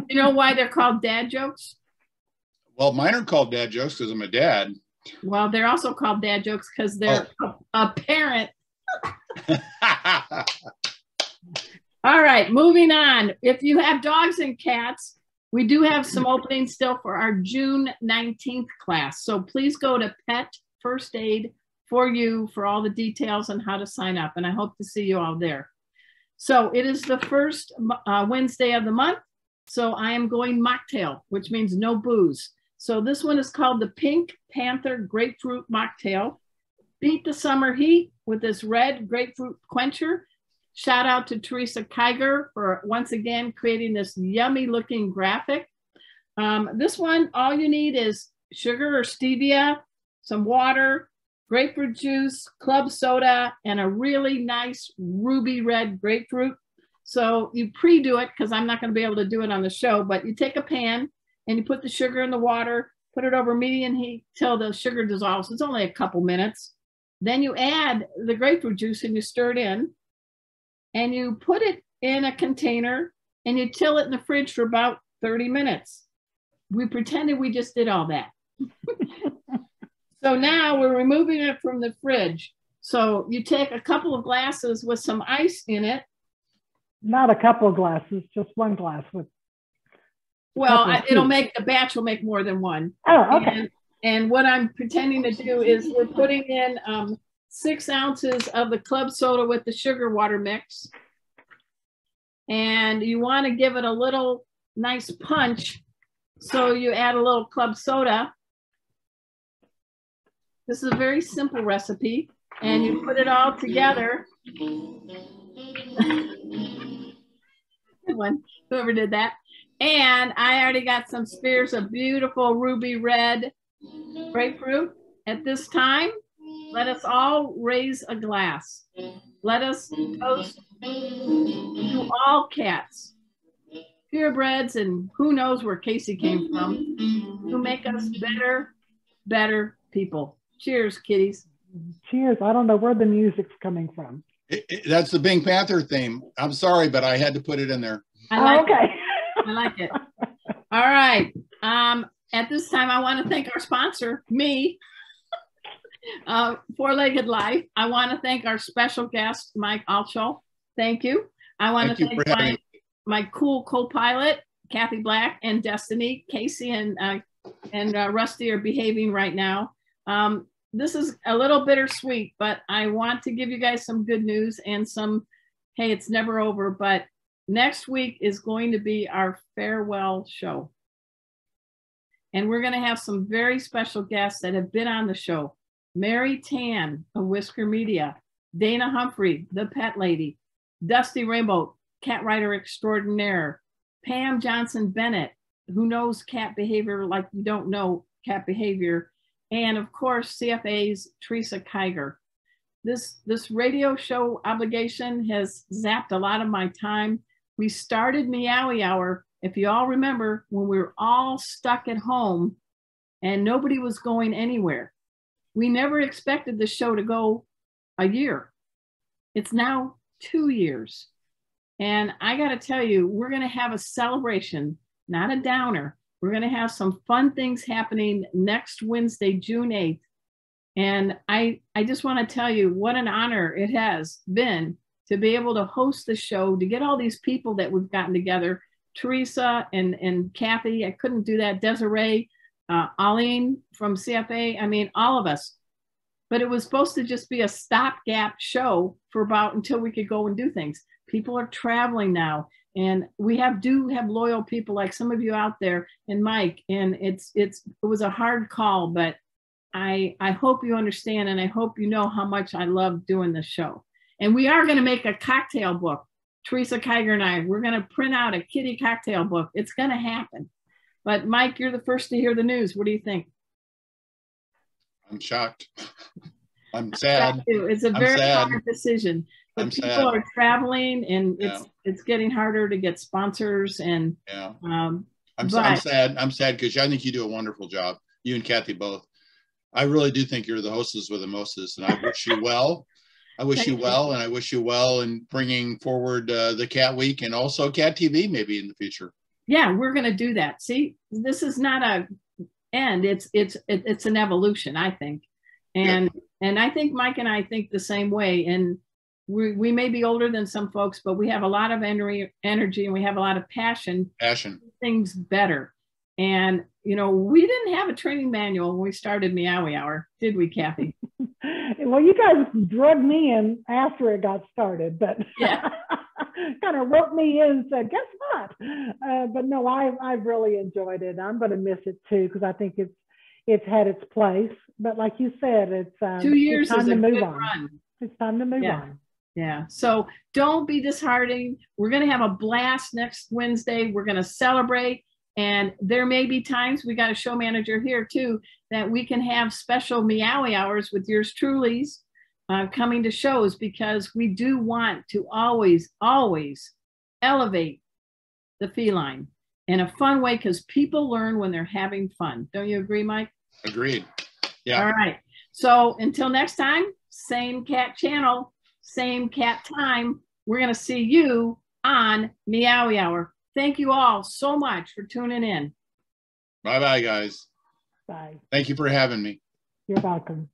You know why they're called dad jokes? Well, mine are called dad jokes because I'm a dad. Well, they're also called dad jokes because they're a parent. All right, moving on. If you have dogs and cats, we do have some openings still for our June 19th class. So please go to Pet First Aid for You for all the details on how to sign up. And I hope to see you all there. So it is the first Wednesday of the month. So I am going mocktail, which means no booze. So this one is called the Pink Panther Grapefruit Mocktail. Beat the summer heat with this red grapefruit quencher. Shout out to Teresa Kiger for once again creating this yummy looking graphic. This one, all you need is sugar or stevia, some water, grapefruit juice, club soda, and a really nice ruby red grapefruit. So you pre-do it because I'm not going to be able to do it on the show, but you take a pan and you put the sugar in the water, put it over medium heat till the sugar dissolves. It's only a couple minutes. Then you add the grapefruit juice and you stir it in, and you put it in a container and you chill it in the fridge for about 30 minutes. We pretended we just did all that. So now we're removing it from the fridge. So you take a couple of glasses with some ice in it. Not a couple of glasses, just one glass with. Well, the batch will make more than one. Oh, okay. And what I'm pretending to do is we're putting in 6 ounces of the club soda with the sugar water mix. And you want to give it a little nice punch. So you add a little club soda. This is a very simple recipe. And you put it all together. Good one, whoever did that. And I already got some spears of beautiful ruby red grapefruit. At this time, let us all raise a glass. Let us toast to all cats, purebreds, and who knows where Casey came from, who make us better people. Cheers, kitties. Cheers. I don't know where the music's coming from. That's the Pink Panther theme. I'm sorry, but I had to put it in there. I like it. All right. At this time, I want to thank our sponsor, me, Four-Legged Life. I want to thank our special guest, Mike Altschul. Thank you. I want to thank my cool co-pilot, Kathy Black, and Destiny. Casey and Rusty are behaving right now. This is a little bittersweet, but I want to give you guys some good news and some, hey, it's never over, but next week is going to be our farewell show. And we're going to have some very special guests that have been on the show. Mary Tan of Whisker Media, Dana Humphrey, the Pet Lady, Dusty Rainbow, cat writer extraordinaire, Pam Johnson Bennett, who knows cat behavior like you don't know cat behavior, and of course, CFA's Teresa Kiger. This radio show obligation has zapped a lot of my time. We started Meowy Hour, if you all remember, when we were all stuck at home and nobody was going anywhere. We never expected the show to go a year. It's now 2 years. And I got to tell you, we're going to have a celebration, not a downer. We're going to have some fun things happening next Wednesday, June 8th. And I just want to tell you what an honor it has been to be able to host the show, to get all these people that we've gotten together, Teresa and Kathy, I couldn't do that, Desiree, Aline from CFA, I mean, all of us. But it was supposed to just be a stopgap show for about until we could go and do things. People are traveling now. And we do have loyal people like some of you out there and Mike, and it was a hard call, but I hope you understand, and I hope you know how much I love doing this show. And we are going to make a cocktail book. Teresa Kiger and I, we're going to print out a kitty cocktail book. It's going to happen. But Mike, you're the first to hear the news. What do you think? I'm shocked. I'm sad. It's a very hard decision. But people are traveling, and it's getting harder to get sponsors. And I'm sad. I'm sad because I think you do a wonderful job. You and Kathy both. I really do think you're the hostess with the mostest, and I wish you well. I wish you well, and I wish you well in bringing forward the Cat Week and also Cat TV maybe in the future. Yeah, we're going to do that. See, this is not a end. It's an evolution, I think, and I think Mike and I think the same way. And we may be older than some folks, but we have a lot of energy and we have a lot of passion. Things better. And, you know, we didn't have a training manual when we started Meowy Hour, did we, Kathy? Well, you guys drugged me in after it got started, but kind of roped me in and said, guess what? But no, I've really enjoyed it. I'm going to miss it too, because I think it's had its place. But like you said, it's 2 years it's time is to a move good on. run. It's time to move on. Yeah. So don't be disheartened. We're going to have a blast next Wednesday. We're going to celebrate. And there may be times, we got a show manager here too, that we can have special Meowy Hours with yours truly's coming to shows, because we do want to always elevate the feline. in a fun way, because people learn when they're having fun. Don't you agree, Mike? Agreed. Yeah. All right. So until next time, same cat channel, same cat time. We're going to see you on Meowy Hour. Thank you all so much for tuning in. Bye-bye, guys. Bye. Thank you for having me. You're welcome.